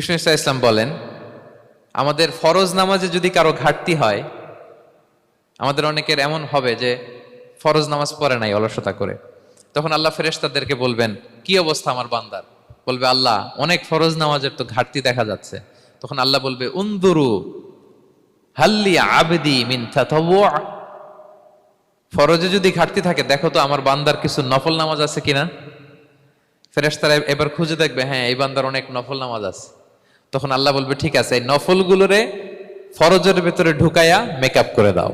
বিষ্ণু ইসলাম বলেন, আমাদের ফরজ নামাজে যদি কারো ঘাটতি হয়, আমাদের অনেকের এমন হবে যে ফরজ নামাজ পড়ে নাই অলসতা করে, তখন আল্লাহ ফেরেশতাদেরকে বলবেন, কি অবস্থা আমার বান্দার? বলবে, আল্লাহ অনেক ফরজ নামাজের তো ঘাটতি দেখা যাচ্ছে। তখন আল্লাহ বলবে, উনদুরু হাল্লি আবদি মিন তাতাওয়ু, ফরজে যদি ঘাটতি থাকে দেখো তো আমার বান্দার কিছু নফল নামাজ আছে কিনা। ফেরেশতারা এবার খুঁজে দেখবে, হ্যাঁ এই বান্দার অনেক নফল নামাজ আছে। তখন আল্লাহ বলবে, ঠিক আছে, এই নফলগুলোরে ফরজের ভেতরে ঢুকাইয়া মেকআপ করে দাও।